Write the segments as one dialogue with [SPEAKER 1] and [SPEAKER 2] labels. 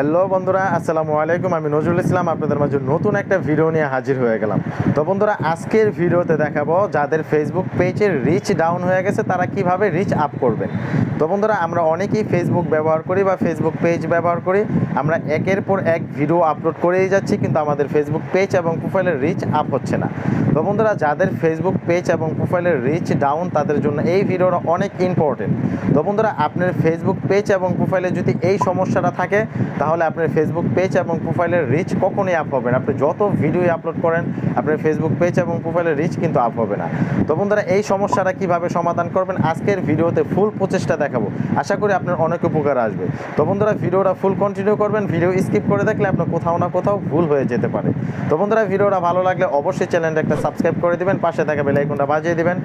[SPEAKER 1] Hello বন্ধুরা, আসসালামু আলাইকুম। আমি নজরুল ইসলাম আপনাদের মাঝে নতুন একটা ভিডিও নিয়ে হাজির হয়ে গেলাম। তো বন্ধুরা, আজকের ভিডিওতে দেখাবো যাদের ফেসবুক পেজের রিচ ডাউন হয়ে গেছে তারা কিভাবে রিচ আপ করবেন। তো বন্ধুরা, আমরা অনেকেই ফেসবুক ব্যবহার করি বা ফেসবুক পেজ ব্যবহার করি, আমরা একের পর এক ভিডিও আপলোড করেই যাচ্ছি, কিন্তু আমাদের ফেসবুক পেজ এবং প্রোফাইলের রিচ আপ হচ্ছে না। তো বন্ধুরা, যাদের ফেসবুক পেজ এবং প্রোফাইলের রিচ ডাউন তাদের জন্য এই ভিডিওটা অনেক ইম্পর্টেন্ট। তো বন্ধুরা, আপনার ফেসবুক পেজ এবং প্রোফাইলে যদি এই সমস্যাটা থাকে তাহলে আপনার ফেসবুক পেজ এবং প্রোফাইলের রিচ কখনোই আপ হবে না। আপনি যত ভিডিও আপলোড করেন আপনার ফেসবুক পেজ এবং প্রোফাইলের রিচ কিন্তু আপ হবে না। তো বন্ধুরা, এই সমস্যাটা কিভাবে সমাধান করবেন আজকের ভিডিওতে ফুল প্রচেষ্টা দেখাবো। আশা করি আপনার অনেক উপকার আসবে। তো বন্ধুরা, ভিডিওটা ফুল কন্টিনিউ করবেন। ভিডিও স্কিপ করে দেখলে আপনার কোথাও না কোথাও ভুল হয়ে যেতে পারে। তো বন্ধুরা, ভিডিওটা ভালো লাগলে অবশ্যই চ্যানেলটা একটা সাবস্ক্রাইব করে দিবেন, পাশে থাকা বেল আইকনটা বাজিয়ে দিবেন,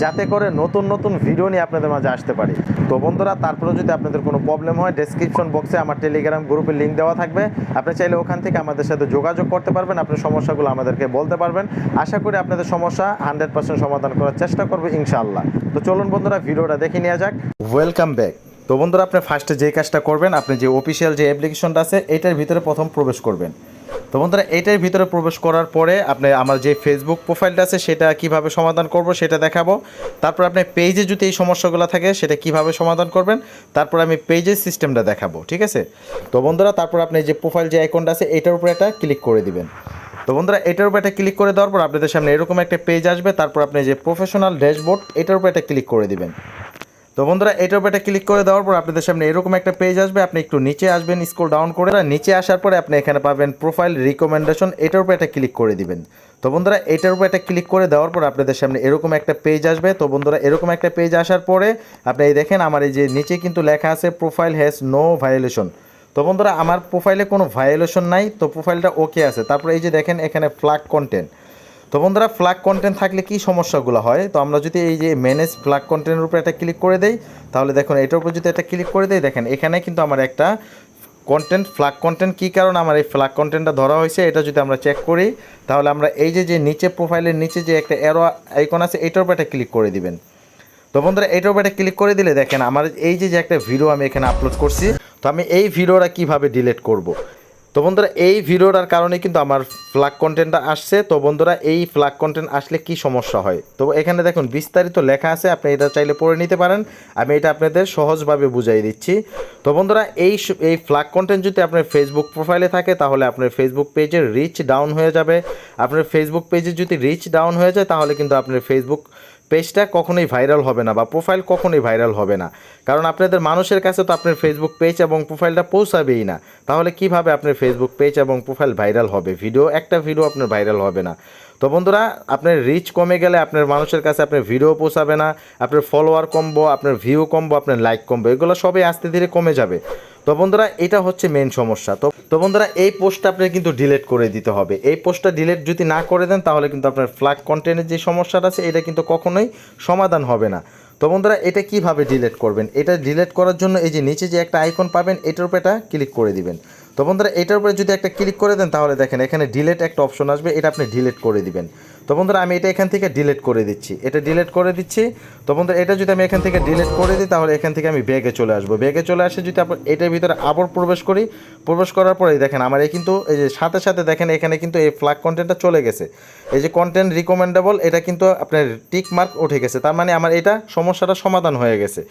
[SPEAKER 1] যাতে করে নতুন নতুন ভিডিও নিয়ে আপনাদের মাঝে আসতে পারি। তো বন্ধুরা, তারপরে যদি আপনাদের কোনো প্রবলেম হয় ডেসক্রিপশন বক্সে আমার টেলিগ্রাম গ্রুপের লিঙ্ক দেওয়া থাকবে, আপনি চাইলে ওখান থেকে আমাদের সাথে যোগাযোগ করতে পারবেন, আপনার সমস্যাগুলো আমাদেরকে বলতে পারবেন। আশা করি আপনাদের সমস্যা 100% সমাধান করার চেষ্টা করবো ইনশাআল্লাহ। তো চলুন বন্ধুরা, ভিডিওটা দেখে নেওয়া যাক। Welcome back. তো বন্ধুরা, আপনি ফার্স্টে যে কাজটা করবেন, আপনি যে অফিসিয়াল যে অ্যাপ্লিকেশনটা আছে এটার ভিতরে প্রথম প্রবেশ করবেন। তো বন্ধুরা, এটার ভিতরে প্রবেশ করার পরে আপনি আমার যে ফেসবুক প্রোফাইলটা আছে সেটা কিভাবে সমাধান করব সেটা দেখাবো। তারপর আপনি পেজে যদি এই সমস্যাগুলো থাকে সেটা কিভাবে সমাধান করবেন, তারপর আমি পেজের সিস্টেমটা দেখাবো, ঠিক আছে। তো বন্ধুরা, তারপর আপনি যে প্রোফাইল যে আইকনটা আছে এটার উপরে একটা ক্লিক করে দিবেন। তো বন্ধুরা, এটার উপরে একটা ক্লিক করে দেওয়ার পর আপনাদের সামনে এরকম একটা পেজ আসবে। তারপর আপনি যে প্রফেশনাল ড্যাশবোর্ড এটার উপরে একটা ক্লিক করে দিবেন। তো বন্ধুরা, এটার উপরে একটা ক্লিক করে দেওয়ার পর আপনাদের সামনে এরকম একটা পেজ আসবে। আপনি একটু নিচে আসবেন, স্ক্রল ডাউন করে নিচে আসার পরে আপনি এখানে পাবেন প্রোফাইল রিকমেন্ডেশন, এটার উপরে একটা ক্লিক করে দিবেন। তো বন্ধুরা, এটার উপরে একটা ক্লিক করে দেওয়ার পর আপনাদের সামনে এরকম একটা পেজ আসবে। তো বন্ধুরা, এরকম একটা পেজ আসার পরে আপনি এই দেখেন আমার এই যে নিচে কিন্তু লেখা আছে প্রোফাইল হ্যাজ নো ভায়োলেশন। তো বন্ধুরা, আমার প্রোফাইলে কোনো ভায়োলেশন নাই, তো প্রোফাইলটা ওকে আছে। তারপরে এই যে দেখেন এখানে ফ্ল্যাগ কন্টেন্ট। তো বন্ধুরা, ফ্ল্যাগ কন্টেন্ট থাকলে কি সমস্যাগুলো হয়, তো আমরা যদি এই যে ম্যানেজ ফ্ল্যাগ কন্টেন্টের উপরে একটা ক্লিক করে দেই, তাহলে দেখুন এটার উপর যদি একটা ক্লিক করে দেই, দেখেন এখানে কিন্তু আমার একটা ফ্ল্যাগ কন্টেন্ট কী কারণে আমার এই ফ্ল্যাগ কন্টেন্টটা ধরা হয়েছে এটা যদি আমরা চেক করি, তাহলে আমরা এই যে নিচে প্রোফাইলের নিচে যে একটা অ্যারো আইকন আছে এটার উপর একটা ক্লিক করে দিবেন। তো বন্ধুরা, এটার উপর একটা ক্লিক করে দিলে দেখেন আমার এই যে একটা ভিডিও আমি এখানে আপলোড করছি, তো আমি এই ভিডিওটা কিভাবে ডিলিট করব। তো বন্ধুরা, এই ভিডিওটার কারণে কিন্তু আমার ফ্ল্যাগ কন্টেন্টটা আসছে। তো বন্ধুরা, এই ফ্ল্যাগ কন্টেন্ট আসলে কি সমস্যা হয়, তো এখানে দেখুন বিস্তারিত লেখা আছে, আপনি এটা চাইলে পড়ে নিতে পারেন। আমি এটা আপনাদের সহজভাবে বুঝিয়ে দিচ্ছি। তো বন্ধুরা, এই ফ্ল্যাগ কন্টেন্ট যদি আপনার ফেসবুক প্রোফাইলে থাকে তাহলে আপনার ফেসবুক পেজের রিচ ডাউন হয়ে যাবে। আপনার ফেসবুক পেজে যদি রিচ ডাউন হয়ে যায় তাহলে কিন্তু আপনার ফেসবুক পেজটা কখনোই ভাইরাল হবে না বা প্রোফাইল কখনোই ভাইরাল হবে না, কারণ আপনাদের মানুষের কাছে তো আপনার ফেসবুক পেজ এবং প্রোফাইলটা পৌঁছাবেই না। তাহলে কিভাবে আপনার ফেসবুক পেজ এবং প্রোফাইল ভাইরাল হবে, একটা ভিডিও আপনার ভাইরাল হবে না। তো বন্ধুরা, আপনার রিচ কমে গেলে আপনার মানুষের কাছে আপনার ভিডিও পৌঁছাবে না, আপনার ফলোয়ার কমবো, আপনার ভিউ কমবো, আপনার লাইক কমবো, এগুলো সবই আস্তে ধীরে কমে যাবে। তো বন্ধুরা, এটা হচ্ছে মেন সমস্যা। তো বন্ধুরা, এই পোস্টটা আপনার কিন্তু ডিলিট করে দিতে হবে। এই পোস্টটা ডিলিট যদি না করে দেন তাহলে কিন্তু আপনার ফ্ল্যাগ কন্টেন্টের যে সমস্যাটা আছে এটা কিন্তু কখনোই সমাধান হবে না। তো বন্ধুরা, এটা কিভাবে ডিলিট করবেন, এটা ডিলিট করার জন্য এই যে নিচে যে একটা আইকন পাবেন এটার উপর একটা ক্লিক করে দিবেন। তো বন্ধুরা, এটার উপরে যদি একটা ক্লিক করে দেন তাহলে দেখেন এখানে ডিলিট একটা অপশন আসবে, এটা আপনি ডিলিট করে দিবেন। তো বন্ধুরা, আমি এটা এখান থেকে ডিলিট করে দিচ্ছি, এটা ডিলিট করে দিচ্ছি। তো বন্ধুরা, এটা যদি আমি এখান থেকে ডিলিট করে দিই তাহলে এখান থেকে আমি ব্যাগে চলে আসবো। ব্যাগে চলে আসে যদি আপনার এটার ভিতরে আবার প্রবেশ করি, প্রবেশ করার পরে দেখেন আমার এই কিন্তু এই যে সাথে সাথে দেখেন এখানে কিন্তু এই ফ্ল্যাগ কন্টেন্টটা চলে গেছে। এই যে কন্টেন্ট রিকমেন্ডেবল এটা কিন্তু আপনার টিক মার্ক উঠে গেছে, তার মানে আমার এটা সমস্যাটা সমাধান হয়ে গেছে।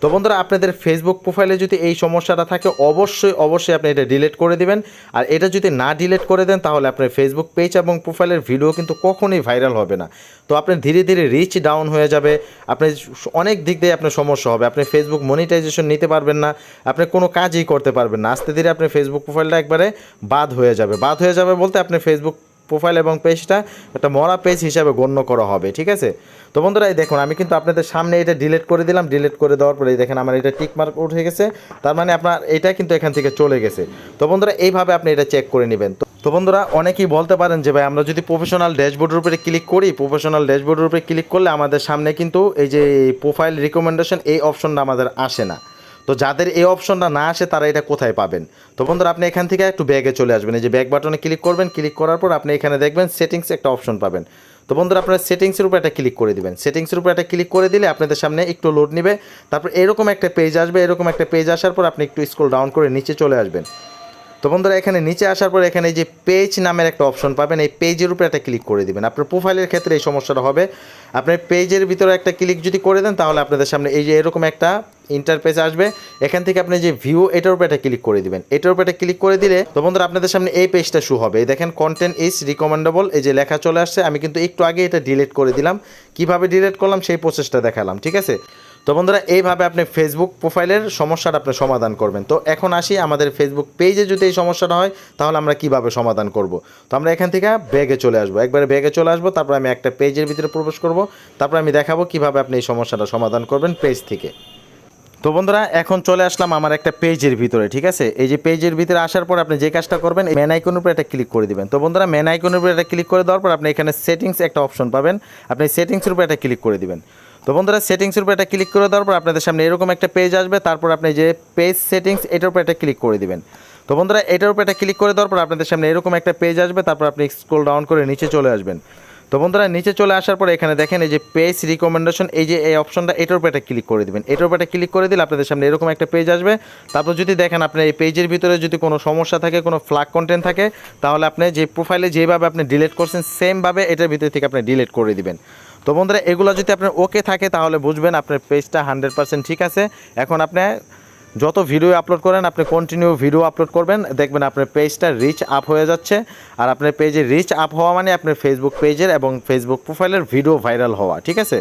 [SPEAKER 1] তো বন্ধুরা, আপনাদের ফেসবুক প্রোফাইলে যদি এই সমস্যাটা থাকে অবশ্যই আপনি এটা ডিলিট করে দিবেন। আর এটা যদি না ডিলিট করে দেন তাহলে আপনার ফেসবুক পেজ এবং প্রোফাইলের ভিডিও কিন্তু কখনোই ভাইরাল হবে না। তো আপনার ধীরে ধীরে রিচ ডাউন হয়ে যাবে, আপনি অনেক দিক দিয়ে আপনার সমস্যা হবে, আপনি ফেসবুক মনিটাইজেশন নিতে পারবেন না, আপনি কোনো কাজই করতে পারবেন না। আস্তে ধীরে আপনার ফেসবুক প্রোফাইলটা একবারে বাদ হয়ে যাবে বলতে আপনার ফেসবুক প্রোফাইল এবং পেজটা একটা মরা পেজ হিসাবে গণ্য করা হবে, ঠিক আছে। তো বন্ধুরা, এই দেখুন আমি কিন্তু আপনাদের সামনে এটা ডিলিট করে দিলাম। ডিলিট করে দেওয়ার পরে দেখেন আমার এটা টিক মার্ক উঠে গেছে, তার মানে আপনার এটা কিন্তু এখান থেকে চলে গেছে। তো বন্ধুরা, এইভাবে আপনি এটা চেক করে নেবেন। তো বন্ধুরা, অনেকেই বলতে পারেন যে ভাই আমরা যদি প্রফেশনাল ড্যাশবোর্ডের উপরে ক্লিক করি, প্রফেশনাল ড্যাশবোর্ডের উপরে ক্লিক করলে আমাদের সামনে কিন্তু এই যে প্রোফাইল রিকমেন্ডেশন এই অপশনটা আমাদের আসে না। তো যাদের এই অপশনটা না আসে তারা এটা কোথায় পাবেন? তো বন্ধুরা, আপনি এখান থেকে একটু ব্যাগে চলে আসবেন, এই যে ব্যাক বাটনে ক্লিক করবেন। ক্লিক করার পর আপনি এখানে দেখবেন সেটিংস একটা অপশন পাবেন। তো বন্ধুরা, আপনারা সেটিংসের উপর একটা ক্লিক করে দিবেন। সেটিংসের উপর একটা ক্লিক করে দিলে আপনাদের সামনে একটু লোড নেবে, তারপর এরকম একটা পেজ আসবে। এরকম একটা পেজ আসার পর আপনি একটু স্ক্রল ডাউন করে নিচে চলে আসবেন। তো বন্ধুরা এখানে নিচে আসার পর এখানে যে পেজ নামের একটা অপশন পাবেন, এই পেজের উপরে একটা ক্লিক করে দিবেন। আপনার প্রোফাইলের ক্ষেত্রে এই সমস্যাটা হবে। আপনার পেজের ভিতরে একটা ক্লিক যদি করে দেন তাহলে আপনাদের সামনে এই যে এরকম একটা ইন্টারপেজ আসবে। এখান থেকে আপনি যে ভিউ এটার উপরে একটা ক্লিক করে দিবেন। এটার উপরে একটা ক্লিক করে দিলে তো বন্ধুরা আপনাদের সামনে এই পেজটা শো হবে। এই দেখেন কন্টেন্ট ইজ রিকমেন্ডেবল, এই যে লেখা চলে আসছে। আমি কিন্তু একটু আগে এটা ডিলিট করে দিলাম। কিভাবে ডিলিট করলাম সেই প্রসেসটা দেখালাম, ঠিক আছে। তো বন্ধুরা এইভাবে আপনি ফেসবুক প্রোফাইলের সমস্যাটা আপনি সমাধান করবেন। তো এখন আসি আমাদের ফেসবুক পেজে যদি এই সমস্যাটা হয় তাহলে আমরা কিভাবে সমাধান করব। তো আমরা এখান থেকে ব্যাগে চলে আসবো, একবারে ব্যাগে চলে আসবো, তারপর আমি একটা পেজের ভিতরে প্রবেশ করব, তারপর আমি দেখাবো কিভাবে আপনি এই সমস্যাটা সমাধান করবেন পেজ থেকে। তো বন্ধুরা এখন চলে আসলাম আমার একটা পেজের ভিতরে, ঠিক আছে। এই যে পেজের ভিতরে আসার পর আপনি যে কাজটা করবেন, মেন আইকনের উপরে একটা ক্লিক করে দিবেন। তো বন্ধুরা মেন আইকনের উপরে একটা ক্লিক করে দেওয়ার পর আপনি এখানে সেটিংস একটা অপশন পাবেন, আপনি সেটিংসের উপরে একটা ক্লিক করে দিবেন। তো বন্ধুরা সেটিংসের উপরে একটা ক্লিক করে দেওয়ার পর আপনাদের সামনে এরকম একটা পেজ আসবে। তারপর আপনি যে পেজ সেটিংস এটার উপরে একটা ক্লিক করে দিবেন। তো বন্ধুরা এটার উপরে একটা ক্লিক করে দেওয়ার পর আপনাদের সামনে এরকম একটা পেজ আসবে। তারপর আপনি স্ক্রল ডাউন করে নিচে চলে আসবেন। তো বন্ধুরা নিচে চলে আসার পরে এখানে দেখেন এই যে পেজ রিকমেন্ডেশন, এই যে এই অপশনটা এটার উপরে একটা ক্লিক করে দিবেন। এটার উপরে একটা ক্লিক করে দিলে আপনাদের সামনে এরকম একটা পেজ আসবে। তারপর যদি দেখেন আপনার এই পেজের ভিতরে যদি কোনো সমস্যা থাকে, কোনো ফ্ল্যাগ কন্টেন্ট থাকে, তাহলে আপনি যে প্রোফাইলে যেভাবে আপনি ডিলিট করছেন সেমভাবে এটার ভিতর থেকে আপনি ডিলিট করে দিবেন। তো বন্ধুরা এগুলো যদি আপনার ওকে থাকে তাহলে বুঝবেন আপনার পেজটা 100% ঠিক আছে। এখন আপনি যত ভিডিও আপলোড করেন আপনি কন্টিনিউ ভিডিও আপলোড করবেন, দেখবেন আপনার পেজটা রিচ আপ হয়ে যাচ্ছে। আর আপনার পেজে রিচ আপ হওয়া মানে আপনার ফেসবুক পেজের এবং ফেসবুক প্রোফাইলের ভিডিও ভাইরাল হওয়া, ঠিক আছে।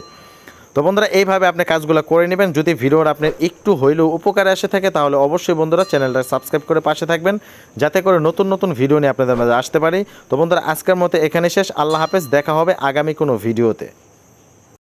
[SPEAKER 1] তো বন্ধুরা এইভাবে আপনি কাজগুলো করে নেবেন। যদি ভিডিওর আপনার একটু হইলেও উপকারে আসে থাকে তাহলে অবশ্যই বন্ধুরা চ্যানেলটা সাবস্ক্রাইব করে পাশে থাকবেন, যাতে করে নতুন নতুন ভিডিও নিয়ে আপনাদের মাঝে আসতে পারি। তো বন্ধুরা আজকের মতো এখানে শেষ। আল্লাহ হাফেজ, দেখা হবে আগামী কোনো ভিডিওতে।